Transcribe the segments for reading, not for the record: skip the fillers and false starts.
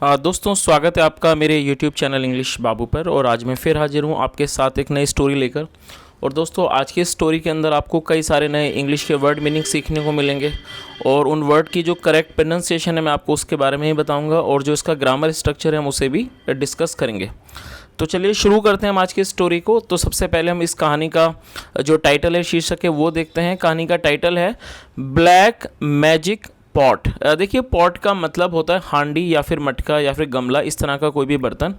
दोस्तों स्वागत है आपका मेरे YouTube चैनल इंग्लिश बाबू पर। और आज मैं फिर हाजिर हूँ आपके साथ एक नई स्टोरी लेकर। और दोस्तों आज की स्टोरी के अंदर आपको कई सारे नए इंग्लिश के वर्ड मीनिंग सीखने को मिलेंगे और उन वर्ड की जो करेक्ट प्रोनाउंसिएशन है मैं आपको उसके बारे में ही बताऊंगा और जो इसका ग्रामर स्ट्रक्चर है हम उसे भी डिस्कस करेंगे। तो चलिए शुरू करते हैं हम आज की स्टोरी को। तो सबसे पहले हम इस कहानी का जो टाइटल है, शीर्षक है, वो देखते हैं। कहानी का टाइटल है ब्लैक मैजिक पॉट। देखिए पॉट का मतलब होता है हांडी या फिर मटका या फिर गमला, इस तरह का कोई भी बर्तन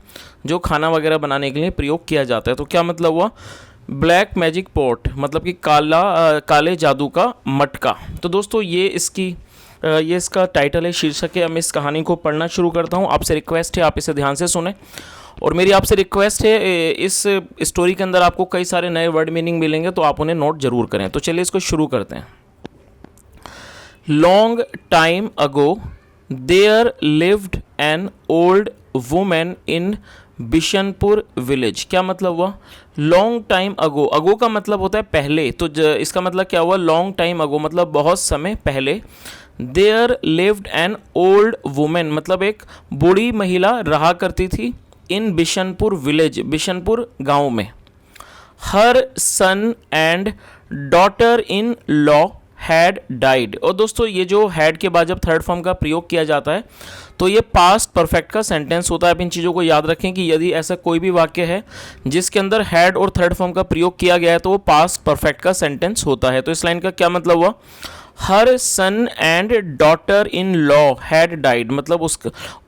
जो खाना वगैरह बनाने के लिए प्रयोग किया जाता है। तो क्या मतलब हुआ ब्लैक मैजिक पॉट, मतलब कि काले जादू का मटका। तो दोस्तों ये इसका टाइटल है, शीर्षक है। मैं इस कहानी को पढ़ना शुरू करता हूँ। आपसे रिक्वेस्ट है आप इसे ध्यान से सुने और मेरी आपसे रिक्वेस्ट है इस स्टोरी के अंदर आपको कई सारे नए वर्ड मीनिंग मिलेंगे तो आप उन्हें नोट जरूर करें। तो चलिए इसको शुरू करते हैं। Long time ago, there lived an old woman in Bishanpur village. क्या मतलब हुआ लॉन्ग टाइम अगो? अगो का मतलब होता है पहले, तो इसका मतलब क्या हुआ लॉन्ग टाइम अगो मतलब बहुत समय पहले। There lived an old women मतलब एक बूढ़ी महिला रहा करती थी इन बिशनपुर विलेज, बिशनपुर गांव में। Her son and daughter in law had died. और दोस्तों ये जो हैड के बाद जब थर्ड फॉर्म का प्रयोग किया जाता है तो ये पास्ट परफेक्ट का सेंटेंस होता है। आप इन चीज़ों को याद रखें कि यदि ऐसा कोई भी वाक्य है जिसके अंदर हैड और थर्ड फॉर्म का प्रयोग किया गया है तो वो पास्ट परफेक्ट का सेंटेंस होता है। तो इस लाइन का क्या मतलब हुआ her son and daughter in law had died मतलब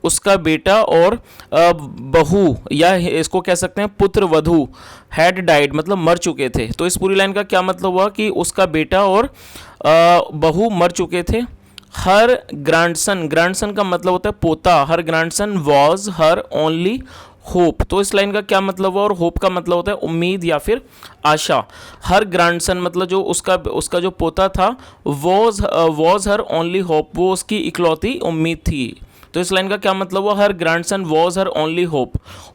उसका बेटा और बहू या इसको कह सकते हैं पुत्र वधू हैड डाइड मतलब मर चुके थे। तो इस पूरी लाइन का क्या मतलब हुआ कि उसका बेटा और बहू मर चुके थे। हर ग्रैंडसन, ग्रैंडसन का मतलब होता है पोता, her grandson was her only hope. तो इस लाइन का क्या मतलब हुआ और होप का मतलब होता है उम्मीद या फिर आशा। हर ग्रैंडसन मतलब जो उसका जो पोता था वॉज हर ओनली होप, वो उसकी इकलौती उम्मीद थी। तो इस लाइन का क्या मतलब हुआ her grandson was her only hope,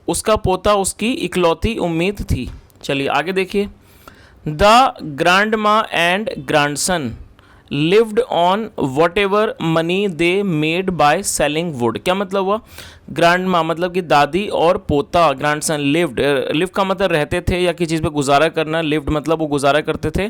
उसका पोता उसकी इकलौती उम्मीद थी। चलिए आगे देखिए। The grandma and grandson lived on whatever money they made by selling wood. क्या मतलब हुआ ग्रैंडमा मतलब कि दादी और पोता, ग्रैंडसन लिव का मतलब रहते थे या किसी चीज़ पे गुजारा करना, लिव्ड मतलब वो गुजारा करते थे।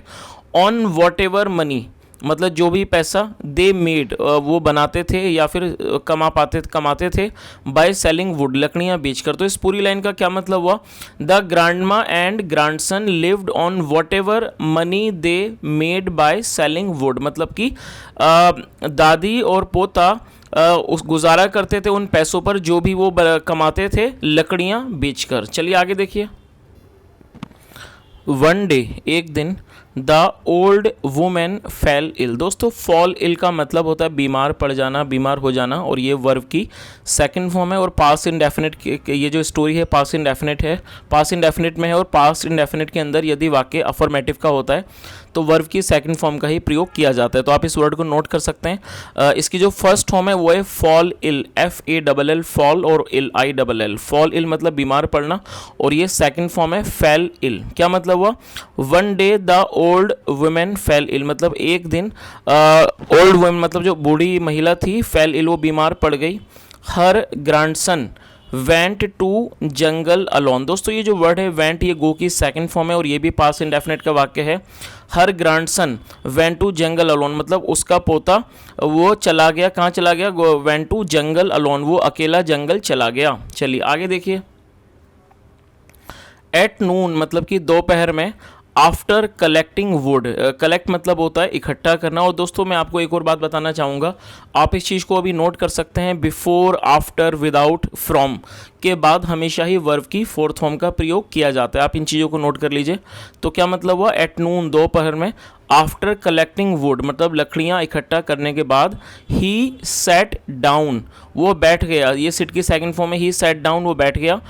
ऑन वट एवर मनी मतलब जो भी पैसा, दे मेड वो बनाते थे या फिर कमाते थे, बाय सेलिंग वुड लकड़ियाँ बेचकर। तो इस पूरी लाइन का क्या मतलब हुआ the grandma and grandson lived on whatever money they made by selling would मतलब कि दादी और पोता उस गुजारा करते थे उन पैसों पर जो भी वो कमाते थे लकड़ियाँ बेचकर। चलिए आगे देखिए। वन डे एक दिन the old women fell ill. दोस्तों फॉल इल का मतलब होता है बीमार पड़ जाना, बीमार हो जाना, और ये वर्ब की सेकंड फॉर्म है। और पास्ट इंडेफिनिट ये जो स्टोरी है पास्ट इंडेफिनिट है, पास्ट इंडेफिनिट में है। और पास्ट इंडेफिनिट के अंदर यदि वाक्य अफर्मेटिव का होता है तो वर्ब की सेकंड फॉर्म का ही प्रयोग किया जाता है। तो आप इस वर्ड को नोट कर सकते हैं। इसकी जो फर्स्ट फॉर्म है वो है फॉल इल, FALL फॉल और ILL। फॉल इल मतलब बीमार पड़ना और ये सेकंड फॉर्म है फेल इल। क्या मतलब हुआ one day the old women fell ill मतलब एक दिन ओल्ड वुमेन मतलब जो बूढ़ी महिला थी फेल इल वो बीमार पड़ गई। Her grandson went to jungle alone. दोस्तों ये जो वर्ड है वेंट ये गो की सेकंड फॉर्म है और ये भी पास्ट इंडेफिनिट का वाक्य है। Her grandson went to jungle alone मतलब उसका पोता वो चला गया, कहाँ चला गया वेंट टू जंगल अलोन वो अकेला जंगल चला गया। चलिए आगे देखिए। एट नून मतलब कि दोपहर में। आफ्टर कलेक्टिंग वुड, कलेक्ट मतलब होता है इकट्ठा करना। और दोस्तों मैं आपको एक और बात बताना चाहूँगा, आप इस चीज़ को अभी नोट कर सकते हैं। बिफोर, आफ्टर, विदाउट, फ्रॉम के बाद हमेशा ही वर्ब की फोर्थ फॉर्म का प्रयोग किया जाता है। आप इन चीज़ों को नोट कर लीजिए। तो क्या मतलब हुआ एट नून दोपहर में। आफ्टर कलेक्टिंग वुड मतलब लकड़ियाँ इकट्ठा करने के बाद। ही सेट डाउन वो बैठ गया, ये सिट की सेकंड फॉर्म है। ही सेट डाउन वो बैठ गया।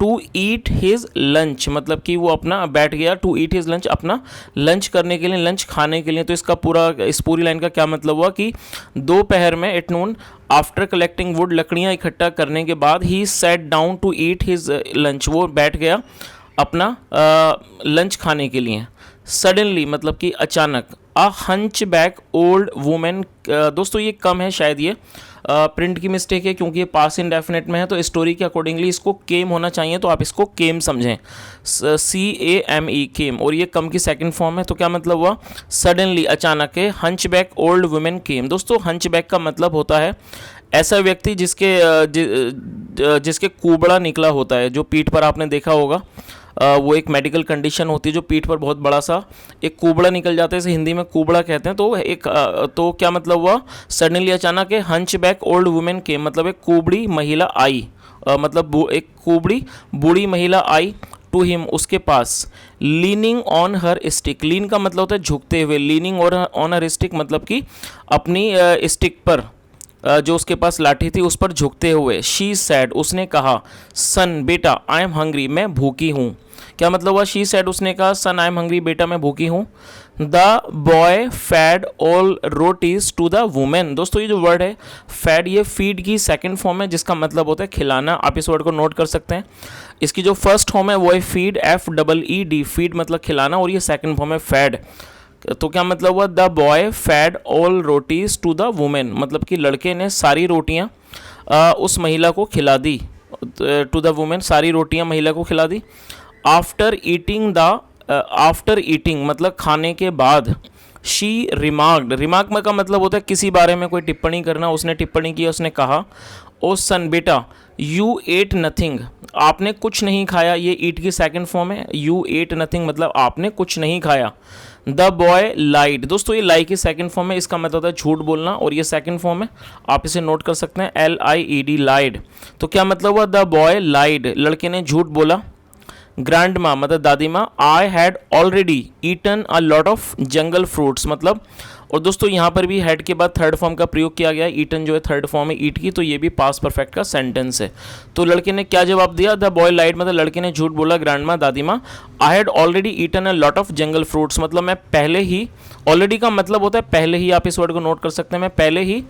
टू ईट हिज लंच मतलब कि वो अपना बैठ गया, टू ईट हिज लंच अपना लंच करने के लिए, लंच खाने के लिए। तो इस पूरी लाइन का क्या मतलब हुआ कि दोपहर में at noon after collecting wood लकड़ियाँ इकट्ठा करने के बाद he sat down to eat his lunch वो बैठ गया अपना लंच खाने के लिए। सडनली मतलब कि अचानक। अ हंचबैक ओल्ड वुमेन, दोस्तों ये कम है शायद, ये प्रिंट की मिस्टेक है क्योंकि ये पास इंडेफिनेट में है, तो स्टोरी के अकॉर्डिंगली इसको केम होना चाहिए, तो आप इसको केम समझें, CAME केम, और ये कम की सेकंड फॉर्म है। तो क्या मतलब हुआ, सडनली अचानक है, हंचबैक ओल्ड वुमेन केम। दोस्तों हंचबैक का मतलब होता है ऐसा व्यक्ति जिसके कुबड़ा निकला होता है, जो पीठ पर आपने देखा होगा, वो एक मेडिकल कंडीशन होती है जो पीठ पर बहुत बड़ा सा एक कुबड़ा निकल जाता है, इसे हिंदी में कुबड़ा कहते हैं। तो तो क्या मतलब हुआ, सडनली अचानक है, हंचबैक ओल्ड वुमेन के मतलब एक कुबड़ी महिला आई, मतलब एक कुबड़ी बूढ़ी महिला आई टू हिम उसके पास, लीनिंग ऑन हर स्टिक, लीन का मतलब होता है झुकते हुए, लीनिंग ऑन हर स्टिक मतलब कि अपनी स्टिक पर, जो उसके पास लाठी थी उस पर झुकते हुए, शी सैड उसने कहा, सन बेटा, आई एम हंग्री मैं भूखी हूँ। क्या मतलब हुआ, शी सैड उसने कहा, सन आई एम हंग्री बेटा मैं भूखी हूँ। The boy fed all rotis to the women. दोस्तों ये जो वर्ड है फैड, ये फीड की सेकंड फॉर्म है जिसका मतलब होता है खिलाना, आप इस वर्ड को नोट कर सकते हैं। इसकी जो फर्स्ट फॉर्म है वो है फीड, FEED, फीड मतलब खिलाना, और ये सेकंड फॉर्म है फैड। तो क्या मतलब हुआ, the boy fed all rotis to the women, मतलब कि लड़के ने सारी रोटियां उस महिला को खिला दी, टू द वुमेन सारी रोटियां महिला को खिला दी। आफ्टर ईटिंग मतलब खाने के बाद, शी रिमार्क्ड, रिमार्क का मतलब होता है किसी बारे में कोई टिप्पणी करना, उसने टिप्पणी की, उसने कहा, ओ सन बेटा, यू एट नथिंग, आपने कुछ नहीं खाया, ये ईट की सेकंड फॉर्म है, यू एट नथिंग मतलब आपने कुछ नहीं खाया। द बॉय लाइड, दोस्तों ये लाई की सेकंड फॉर्म है, इसका मतलब होता है झूठ बोलना, और ये सेकंड फॉर्म है, आप इसे नोट कर सकते हैं, LIED लाइड। तो क्या मतलब हुआ, द बॉय लाइड, लड़के ने झूठ बोला। ग्रैंड माँ मतलब दादी माँ, I had already eaten a lot of jungle fruits मतलब, और दोस्तों यहाँ पर भी हैड के बाद थर्ड फॉर्म का प्रयोग किया गया है, ईटन जो है थर्ड फॉर्म है ईट की, तो ये भी पास्ट परफेक्ट का सेंटेंस है। तो लड़के ने क्या जवाब दिया, द बॉय लाइड मतलब लड़के ने झूठ बोला, ग्रैंड माँ दादी माँ, I had already eaten a lot of jungle fruits मतलब मैं पहले ही, ऑलरेडी का मतलब होता है पहले ही, आप इस वर्ड को नोट कर सकते हैं, मैं पहले ही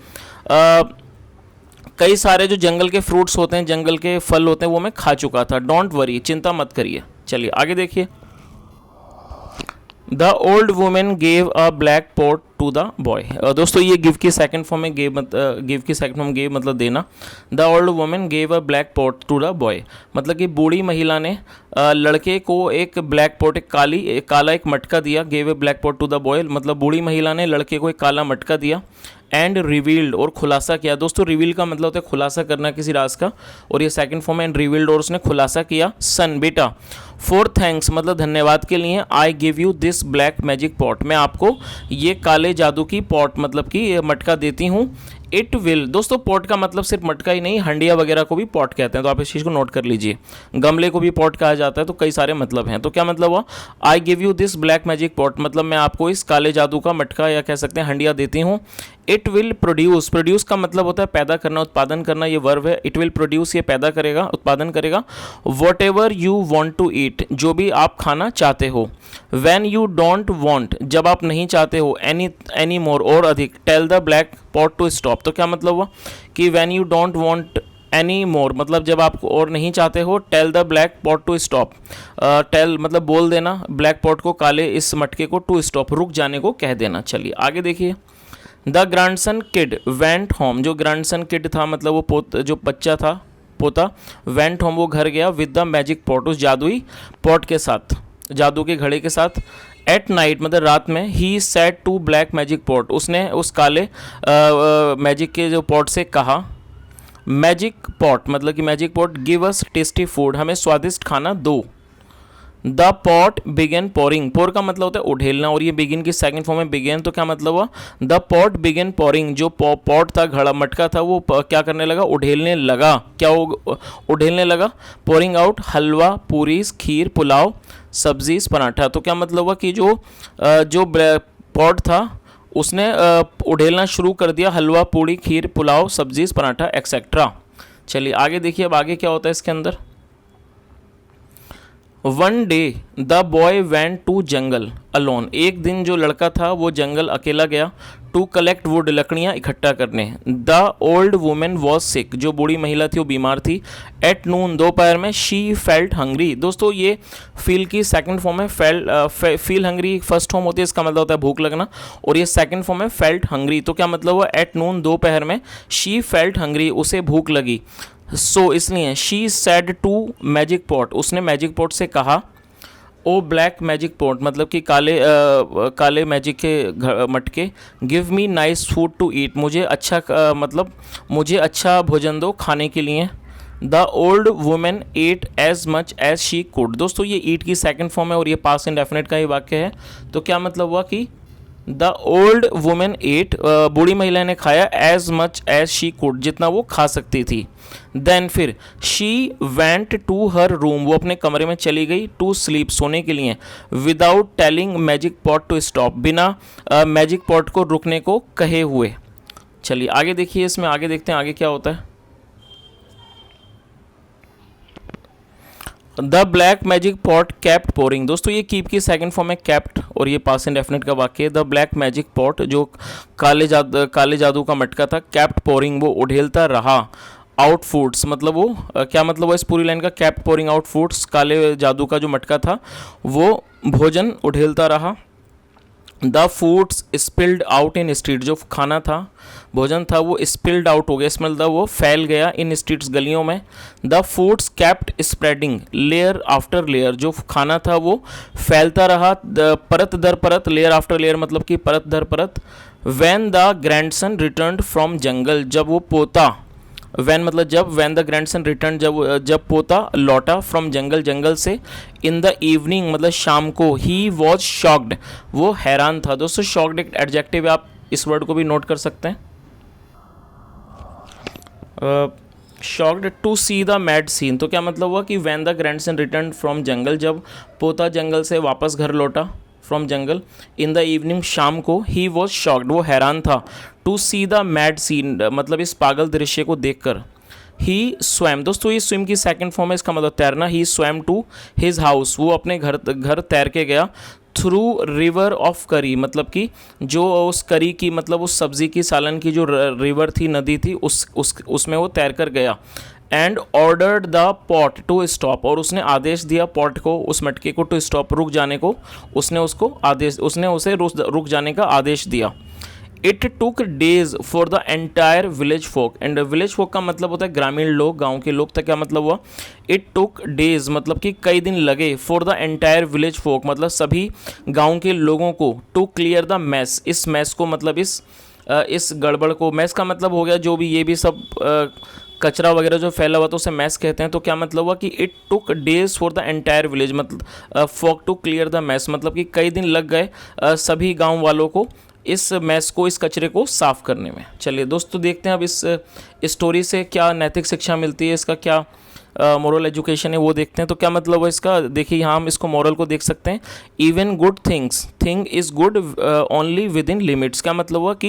कई सारे जो जंगल के फ्रूट्स होते हैं, जंगल के फल होते हैं, वो मैं खा चुका था। डोंट वरी, चिंता मत करिए। चलिए आगे देखिए। The old women gave a black pot to the boy. दोस्तों ये गिव की सेकंड फॉर्म में, गिव की सेकंड फॉर्म गेव मतलब देना। The old women gave a black pot to the boy मतलब कि बूढ़ी महिला ने लड़के को एक ब्लैक पॉट, एक काला एक मटका दिया। Gave a black pot to the boy मतलब बूढ़ी महिला ने लड़के को एक काला मटका दिया। एंड रिवील्ड और खुलासा किया। दोस्तों रिवील का मतलब होता है खुलासा करना किसी राज का, और ये सेकंड फॉर्म है एंड रिवील्ड, और उसने खुलासा किया। सन बेटा, फॉर थैंक्स मतलब धन्यवाद के लिए, I give you this black magic pot मैं आपको ये काले जादू की पॉट मतलब कि मटका देती हूँ। इट विल, दोस्तों पॉट का मतलब सिर्फ मटका ही नहीं, हंडिया वगैरह को भी पॉट कहते हैं, तो आप इस चीज़ को नोट कर लीजिए। गमले को भी पॉट कहा जाता है, तो कई सारे मतलब हैं। तो क्या मतलब हुआ, I give you this black magic pot मतलब मैं आपको इस काले जादू का मटका या कह सकते हैं हंडिया देती हूँ। इट विल प्रोड्यूस, प्रोड्यूस का मतलब होता है पैदा करना, उत्पादन करना, ये वर्ब है। इट विल प्रोड्यूस, ये पैदा करेगा, उत्पादन करेगा। Whatever you want to eat, जो भी आप खाना चाहते हो। वैन यू डोंट वॉन्ट, जब आप नहीं चाहते हो। एनी मोर, और अधिक। Tell the black pot to stop, तो क्या मतलब हुआ कि when you don't want any more मतलब जब आप और नहीं चाहते हो। Tell the black pot to stop, tell मतलब बोल देना, ब्लैक पॉट को, काले इस मटके को, टू स्टॉप रुक जाने को कह देना। चलिए आगे देखिए। The grandson kid went home, जो ग्रैंडसन किड था मतलब वो जो बच्चा था, पोता, वेंट होम वो घर गया। विद द मैजिक पॉट, उस जादुई पॉट के साथ, जादू के घड़े के साथ। एट नाइट मतलब रात में। He said to black magic pot, उसने उस काले मैजिक के जो पॉट से कहा। मैजिक पॉट मतलब कि magic pot, give us tasty food, हमें स्वादिष्ट खाना दो। द पॉट बिगेन पोरिंग, पोर का मतलब होता है उढ़ेलना, और ये बिगिन की सेकंड फॉर्म में बिगेन, तो क्या मतलब हुआ, द पॉट बिगेन पोरिंग, जो पॉट था, घड़ा मटका था, वो क्या करने लगा, उढ़ेलने लगा। क्या उढ़ेलने लगा। पोरिंग आउट हलवा, पूरी, खीर, पुलाव, सब्जी, पराठा। तो क्या मतलब हुआ कि जो पॉट था उसने उढ़ेलना शुरू कर दिया, हलवा, पूड़ी, खीर, पुलाव, सब्जी, पराठा एक्सेट्रा। चलिए आगे देखिए अब आगे क्या होता है इसके अंदर। One day the boy went to jungle alone, एक दिन जो लड़का था वो जंगल अकेला गया। टू कलेक्ट वुड, लकड़ियाँ इकट्ठा करने। The old women was sick, जो बूढ़ी महिला थी वो बीमार थी। एट नून, दोपहर में। शी फेल्ट हंग्री, दोस्तों ये फील की सेकंड फॉर्म है। फील हंग्री फर्स्ट फॉर्म होती है, इसका मतलब होता है भूख लगना, और ये सेकंड फॉर्म है फेल्ट हंग्री। तो क्या मतलब हुआ, एट नून दोपहर में, शी फेल्ट हंग्री, उसे भूख लगी। सो इसलिए she said to magic pot, उसने मैजिक पॉट से कहा। ओ ब्लैक मैजिक पॉट, मतलब कि काले मैजिक के मटके। Give me nice food to eat, मुझे अच्छा भोजन दो खाने के लिए। The old women ate as much as she could, दोस्तों ये ईट की सेकंड फॉर्म है और ये पास्ट इंडेफिनिट का ही वाक्य है। तो क्या मतलब हुआ कि द ओल्ड वुमेन एट, बूढ़ी महिला ने खाया, as much as she could, जितना वो खा सकती थी। देन फिर she went to her room, वो अपने कमरे में चली गई। टू स्लीप, सोने के लिए। Without telling magic pot to stop, बिना मैजिक पॉट को रुकने को कहे हुए। चलिए आगे देखिए, इसमें आगे देखते हैं आगे क्या होता है। The black magic pot kept pouring, दोस्तों ये कीप की सेकंड फॉर्म है कैप्ट, और ये पास्ट इंडेफिनिट का वाक्य है। द ब्लैक मैजिक पॉट, जो काले जादू का मटका था, कैप्ट पोरिंग, वो उड़ेलता रहा। आउट फूड्स, मतलब वो क्या मतलब हुआ इस पूरी लाइन का, कैप्ट पोरिंग आउट फूड्स, काले जादू का जो मटका था वो भोजन उड़ेलता रहा। The foods spilled out in street, जो खाना था भोजन था वो स्पिल्ड आउट हो गया, स्मेल था वो फैल गया, इन स्ट्रीट्स गलियों में। The foods kept spreading layer after layer, जो खाना था वो फैलता रहा परत दर परत, लेयर आफ्टर लेयर मतलब कि परत दर परत। When the grandson return from jungle, जब वो पोता, वैन मतलब जब, वैन द ग्रैंडसन रिटर्न, जब पोता लौटा, फ्रॉम जंगल से। इन द इवनिंग मतलब शाम को। ही वॉज शॉक्ड, वो हैरान था। दोस्तों शॉक्ड एक एडजेक्टिव है, आप इस वर्ड को भी नोट कर सकते हैं। Shocked to see the mad scene, तो क्या मतलब हुआ कि when the grandson return from jungle, जब पोता जंगल से वापस घर लौटा, from jungle. In the evening शाम को। ही वॉज शॉक्ड, वो हैरान था। To see the mad scene मतलब इस पागल दृश्य को देखकर। ही स्वैम, दोस्तों ये स्विम की सेकंड फॉर्म है, इसका मतलब तैरना। ही स्वैम टू हिज हाउस, वो अपने घर तैर के गया। थ्रू रिवर ऑफ करी, मतलब कि जो उस करी की मतलब उस सब्जी की सालन की जो रिवर थी, नदी थी, उसमें वो तैर कर गया। And ordered the pot to stop, और उसने आदेश दिया पॉट को, उस मटके को, टू स्टॉप रुक जाने को। उसने उसे रुक जाने का आदेश दिया। It took days for the entire village folk, and village folk का मतलब होता है ग्रामीण लोग, गांव के लोग तक। क्या मतलब हुआ, इट टुक डेज मतलब कि कई दिन लगे, फॉर द एंटायर विलेज फोक मतलब सभी गांव के लोगों को, टू क्लियर द मैस, इस मैस को मतलब इस गड़बड़ को। मैस का मतलब हो गया जो भी ये भी सब कचरा वगैरह जो फैला हुआ तो उसे मैस कहते हैं। तो क्या मतलब हुआ कि it took days for the entire village मतलब फोक टू क्लियर द मैस, मतलब कि कई दिन लग गए सभी गांव वालों को इस मैस को, इस कचरे को साफ करने में। चलिए दोस्तों देखते हैं अब इस स्टोरी से क्या नैतिक शिक्षा मिलती है, इसका क्या मोरल एजुकेशन है वो देखते हैं। तो क्या मतलब है इसका, देखिए यहाँ हम इसको मोरल को देख सकते हैं। Even good thing is good only with in limits, क्या मतलब हुआ कि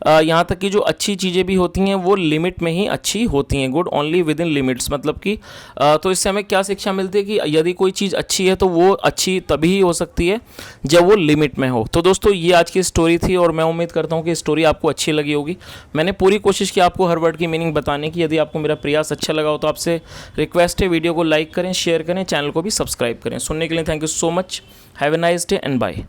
यहाँ तक कि जो अच्छी चीज़ें भी होती हैं वो लिमिट में ही अच्छी होती हैं। Good only with in limits मतलब कि तो इससे हमें क्या शिक्षा मिलती है कि यदि कोई चीज़ अच्छी है तो वो अच्छी तभी ही हो सकती है जब वो लिमिट में हो। तो दोस्तों ये आज की स्टोरी थी और मैं उम्मीद करता हूँ कि स्टोरी आपको अच्छी लगी होगी। मैंने पूरी कोशिश की आपको हर वर्ड की मीनिंग बताने की। यदि आपको मेरा प्रयास अच्छा लगा हो तो आपसे रिक्वेस्ट है वीडियो को लाइक करें, शेयर करें, चैनल को भी सब्सक्राइब करें। सुनने के लिए thank you so much. Have a nice day and bye.